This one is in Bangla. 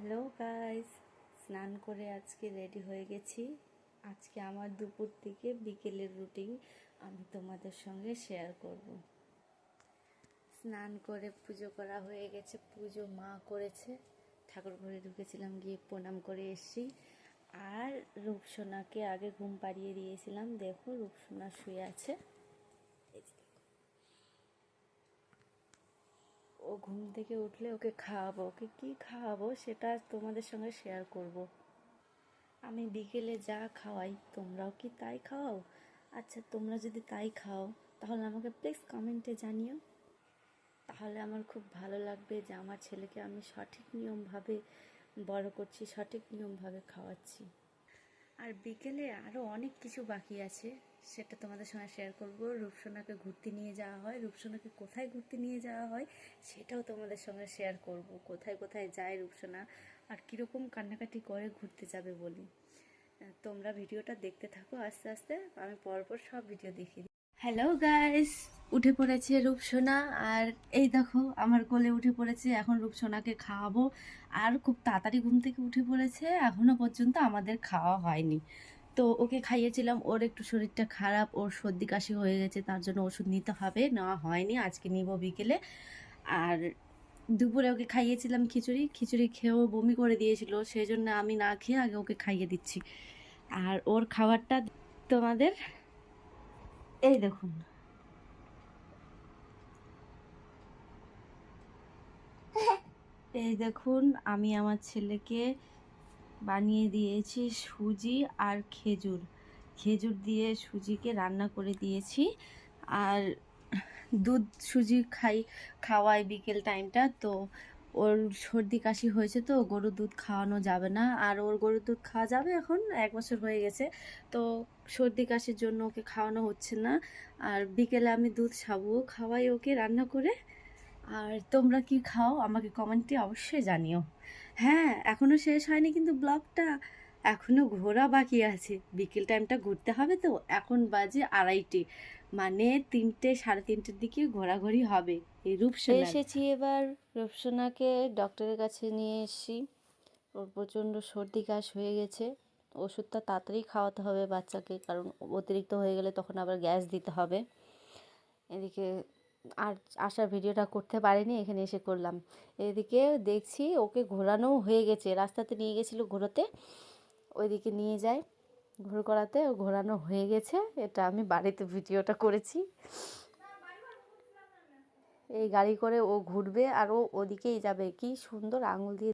হ্যালো গাইস, স্নান করে আজকে রেডি হয়ে গেছি। আজকে আমার দুপুর থেকে বিকেলের রুটিন আমি তোমাদের সঙ্গে শেয়ার করব। স্নান করে পুজো করা হয়ে গেছে, পুজো মা করেছে। ঠাকুর ঘরে ঢুকেছিলাম, গিয়ে প্রণাম করে এসেছি। আর রূপসোনাকে আগে ঘুম পাড়িয়ে দিয়েছিলাম। দেখো রূপসোনা শুয়ে আছে। ও ঘুম থেকে উঠলে ওকে খাওয়াবো। ওকে কি খাওয়াবো সেটা তোমাদের সঙ্গে শেয়ার করব। আমি বিকেলে যা খাওয়াই তোমরাও কি তাই খাওয়াও? আচ্ছা, তোমরা যদি তাই খাও তাহলে আমাকে প্লিজ কমেন্টে জানিও। তাহলে আমার খুব ভালো লাগবে যে আমার ছেলেকে আমি সঠিক নিয়মভাবে বড় করছি, সঠিক নিয়মভাবে খাওয়াচ্ছি। আর বিকেলে আরও অনেক কিছু বাকি আছে, সেটা তোমাদের সঙ্গে শেয়ার করব। রূপসোনাকে ঘুরতে নিয়ে যাওয়া হয়, রূপসোনাকে কোথায় ঘুরতে নিয়ে যাওয়া হয় সেটাও তোমাদের সঙ্গে শেয়ার করব। কোথায় কোথায় যায় রূপসোনা আর কীরকম কান্নাকাটি করে ঘুরতে যাবে বলি। তোমরা ভিডিওটা দেখতে থাকো, আস্তে আস্তে আমি পরপর সব ভিডিও দেখিয়ে দিই। হ্যালো গাইস, উঠে পড়েছে রূপসোনা। আর এই দেখো আমার কোলে উঠে পড়েছে। এখন রূপসোনাকে খাওয়াবো। আর খুব তাড়াতাড়ি ঘুম থেকে উঠে পড়েছে, এখনো পর্যন্ত আমাদের খাওয়া হয়নি। তো ওকে খাইয়েছিলাম, ওর একটু শরীরটা খারাপ, ওর সর্দি কাশি হয়ে গেছে, তার জন্য ওষুধ নিতে হবে, নেওয়া হয়নি, আজকে নিব বিকেলে। আর দুপুরে ওকে খাইয়েছিলাম খিচুড়ি, খিচুড়ি খেয়েও বমি করে দিয়েছিল, সেই জন্য আমি না খেয়ে আগে ওকে খাইয়ে দিচ্ছি। আর ওর খাবারটা তোমাদের এই দেখুন, এই দেখুন আমি আমার ছেলেকে বানিয়ে দিয়েছি সুজি আর খেজুর। খেজুর দিয়ে সুজিকে রান্না করে দিয়েছি। আর দুধ সুজি খাওয়াই বিকেল টাইমটা। তো ওর সর্দি কাশি হয়েছে, তো গরুর দুধ খাওয়ানো যাবে না। আর ওর গরুর দুধ খাওয়া যাবে, এখন 1 বছর হয়ে গেছে। তো সর্দি কাশির জন্য ওকে খাওয়ানো হচ্ছে না। আর বিকেলে আমি দুধ সাবুও খাওয়াই ওকে রান্না করে। আর তোমরা কি খাও আমাকে কমেন্টে অবশ্যই জানিও। হ্যাঁ, এখনও শেষ হয়নি কিন্তু ব্লগটা, এখনও ঘোরা বাকি আছে। বিকেল টাইমটা ঘুরতে হবে, তো এখন বাজে 2:30, মানে 3টে সাড়ে 3টের দিকে ঘোরাঘুরি হবে। এই রূপসোনা এসেছি এবার, রূপসোনাকে ডক্টরের কাছে নিয়ে এসেছি। ওর প্রচণ্ড সর্দি কাশ হয়ে গেছে। ওষুধটা তাড়াতাড়ি খাওয়াতে হবে বাচ্চাকে, কারণ অতিরিক্ত হয়ে গেলে তখন আবার গ্যাস দিতে হবে। এদিকে আর আসার ভিডিওটা করতে পারিনি, এখানে এসে করলাম। এদিকে দেখছি ওকে ঘোরানো হয়ে গেছে, রাস্তাতে নিয়ে গেছিলো ঘোরাতে, ওইদিকে নিয়ে যায় ঘুর করাতে, ঘোরানো হয়ে গেছে। এটা আমি বাড়িতে ভিডিওটা করেছি। এই গাড়ি করে ও ঘুরবে আর ও ওদিকেই যাবে, কি সুন্দর আঙুল দিয়ে